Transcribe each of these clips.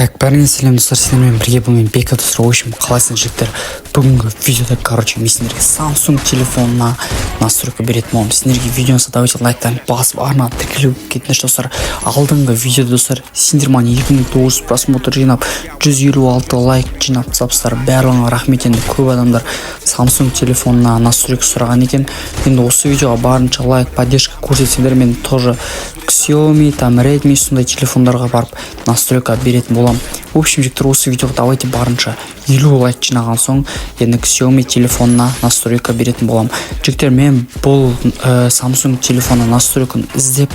Так, бәріңе сәлем достар, сіздермен бірге бұл мен Бека достар. В общем, қалайсың жігіттер? Бүгінгі видеода, мен сіздерге Samsung телефонына настройка беретін боламын. Сіздерге видеоны давайте лайктарын басып, арна тіркелу кетіңдер достар. Алдыңғы видеода достар, сендер маған 2900 просмотр жинап, 156 лайк жинап тастапсыздар. Барлығына рахмет. Енді көп адамдар Samsung телефонына настройка сұраған екен. Енді осы видеоға барынша лайк, поддержка көрсетсеңдер, мен тоже Xiaomi, там Redmi сондай телефондарға барып настройка беретін боламын. В общем, жігіттер, осы видеоға давайте барынша 50 лайк жинаған соң енді Xiaomi телефонына настройка беретін боламын. Жігіттер, мен бұл Samsung телефонына настройканы іздеп,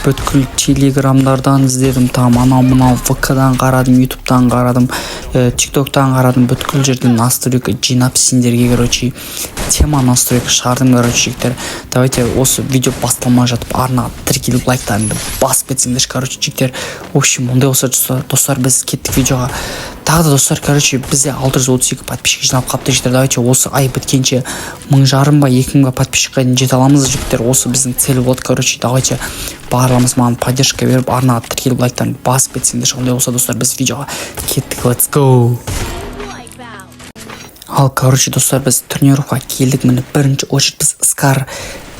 бүткіл телеграмдардан іздедім, там анау ВК-дан қарадым, ютубтан қарадым, тиктоктан қарадым, бүткіл жерден настройка жинап сендерге тема настройка шығардым. Жігіттер, давайте осы видео басталмай жатып арнаға тіркеліп лайктарыңды басып кетсеңдер. Жігіттер, в общем, ондай болса достар, біз кеттік видеоға. Тағы да достар, бізде 632 подписчик жинап қапты. Жігіттер, давайте осы ай біткенше 1500 ба 2000-ға подписчикқа жете аламыз. Жігіттер, осы біздің цель болды. Давайте барлығымыз маған поддержка беріп арнаға тіркеліп лайктарын басып кетсеңдер. Ондай болса достар, біз видеоға кеттік. Let's go. Ал, достар, біз тренировка келдік. Міне бірінші очередь біз Скар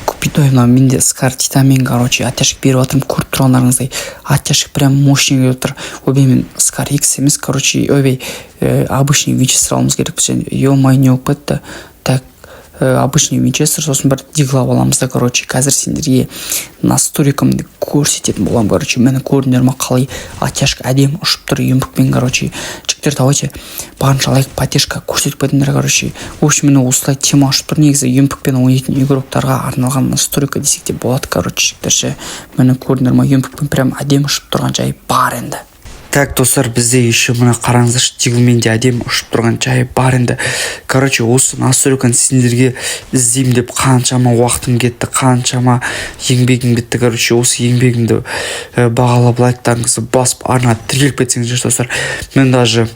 купить. Менде Скар Титамен, оттяжек беріп атырым. Көріп тұрғандарыңыздай оттяжек прям мощный келіп отыр. Обей мен Скар X емес, обей обычный Винчестер алымыз керек. Ё-май, не болып кетті. Так, обычный Винчестер, сосын бір дигла аламыз да. Қазір сендерге настройкамды көрсететін болам. Мені көрдіңдер ма, қалай оттяжка әдем ұшып тұр емпікпен. Жігіттер, давайте барынша лайк, поддержка көрсетіп кетіңдер. В общем, мені осылай тема ұшып тұр. Негізі емпікпен ойнайтын игроктарға арналған настройка десек те болады. Жігіттер, мені көрдіңдер ма, емпікпен прям әдем ұшып тұрған жай бар енді. Так, достар, бізде еще мына қараңыздаршы, тигілменде әдем ұшып тұрған жайы бар енді. Осы настройканы сендерге іздеймін деп қаншама уақытым кетті, қаншама еңбегім кетті. Осы еңбегімді бағалап лайктарыңызды басып арнаға тіркеліп кетсеңіздер достар. Мен даже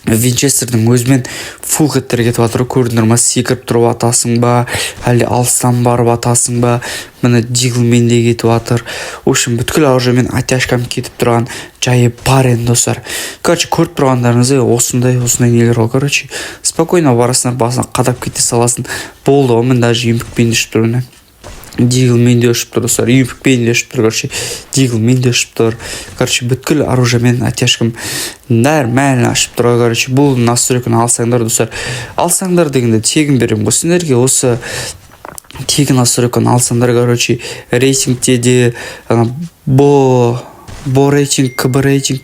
Винчестердің өзімен фул хеттер кетіп жатыр. Көрдіңдер ма, секіріп тұрып атасың ба, әлде алыстан барып атасың ба, міне диглмен де кетіп жатыр. В общем, бүткіл оружиемен оттяжкам кетіп тұрған жайы бар енді достар. Көріп тұрғандарыңызды осындай нелер ғой. Спокойно барасыңдар, басына қадап кете саласың. Болды, мен даже емпікпен де ұшып тұрмын. Диглмен де ұшып тұр достар, емпікпен де ұшып тұр. Диглмен де ұшып тұр. Бүткіл оружиемен оттяжкам нормально ашып тұр. Бұл настройканы алсаңдар достар. Алсаңдар дегенде тегін берем ғой сендерге. Осы тегін настройканы алсаңдар, рейтингте де бо рейтинг, КБ рейтинг,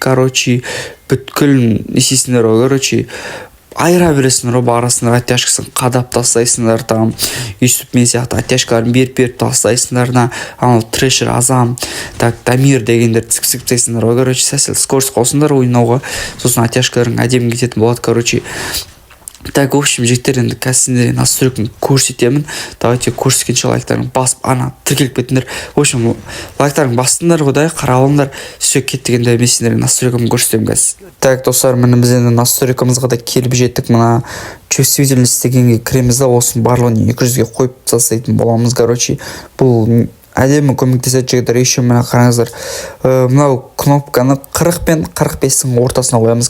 бүткіл несесіңдер ғой. Айыра бересіңдер, барасыңдар, оттяжкасын қадап тастайсыңдар, там Юсуп мен сияқты оттяжкаларын беріп тастайсыңдар, Трешер, Азам, так, Дамир дегендер цік тастайсыңдар. Сәсіл скорость қосыңдар ойнауға, сосын оттяжкаларың әдем кететін болады. Так, в общем, жігіттер, енді қазір настройканы көрсетемін. Давайте көрсеткенше лайктарын басып, тіркеліп кетіңдер. В общем, лайктарын бастыңдар, қарап алыңдар. Все кеттігенде мен сендерге настройканы көрсетемін қазір. Так, достар, міне біз енді настройкамызға да келіп жеттік. Мына чувствительность дегенге кіреміз да, осының барлығын 200-ге қойып тастайтын боламыз. Бұл әдемі көмектеседі жігіттер. Еще мына қараңыздар, мынау кнопканы 40 пен 45-ің ортасына қоямыз.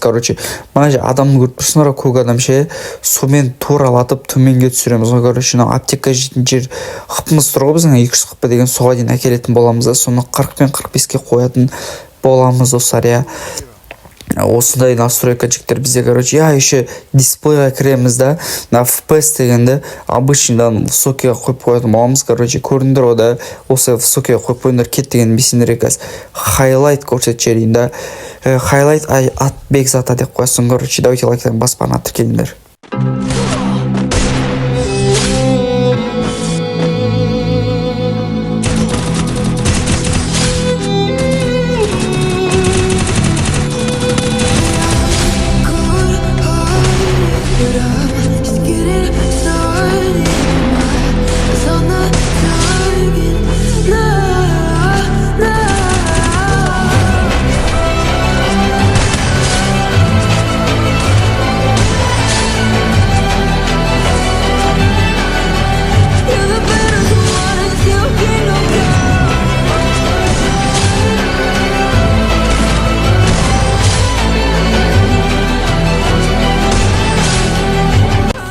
Мына же адамды көріп тұрсыңдар, көк адам сумен туралатып төменге түсіреміз. Аптека жейтін жер қыпымыз тұр ғой, біздің 200 қыпы деген соға дейін әкелетін боламыз да, соны 40 пен 45-ке қоятын боламыз достар. Осындай настройка жігіттер бізде. Еще дисплейға кіреміз да, на FPS дегенде обычныйдан высокийға қойып қоятын боламыз. Көрдіңдер ода, осы высокийға қойып қойыңдар кет деген бесендер еказ. Хайлайт көрсет жерейін да. Хайлайт ат бек зата деп қоясын. Давайте лайктарын баспана тіркеліңдер.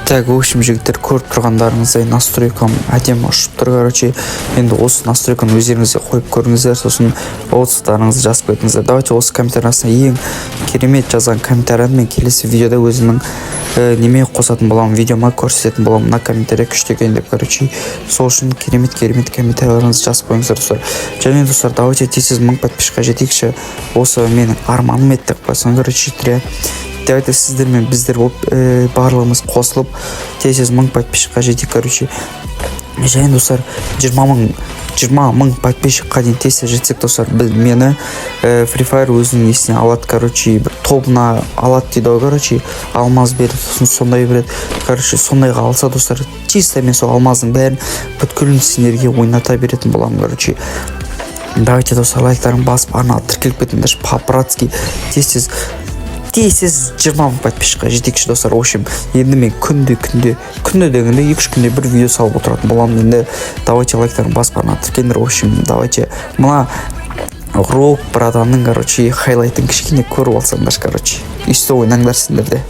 Так, в общем, жігіттер көріп тұрғандарыңыздай настройкам әдемі ашып тұр. Короче, енді осы настройканы өздеріңізге қойып көріңіздер, сосын отзывтарыңызды жазып кетіңіздер. Давайте осы комментарий астына ең керемет жазған комментарийді мен келесі видеода өзімнің неме қосатын боламын, видеома көрсететін боламын. Мына комментарий күшті екен деп, короче, сол үшін керемет комментарийлеріңізді жазып қойыңыздар, достар. Және достар, давайте тез 1000 подписчикқа жетейікші. Осы менің арманым еді деп қойсам, короче, давайте сіздермен біздер барлығымыз қосылып тез 1000 подписчикқа жетейік, короче. Және достар, 20 мың подписчикқа дейін тез жетсек, достар, мені Free Fire өзінің есіне алады, короче, бір тобына алады дейді ғой, короче, алмаз береді, сондай береді, короче, сондайға алса, достар, чисто мен сол алмаздың бәрін бүткілін сендерге ойната беретін боламын, короче. Давайте, достар, лайктарын басып, ана тіркеліп кетіңдер, по-братски, тез 20 мың подписчикқа жетейікші, достар. В общем, енді мен күнде дегенде 2-3 күнде бір видео салып отыратын боламын. Енді давайте лайктарын басып ана тіркеліңдер. В общем, давайте мына рок бір адамның, короче, хайлайтын кішкене көріп алсаңдар, короче, үйсті ойнаңдар сендерде.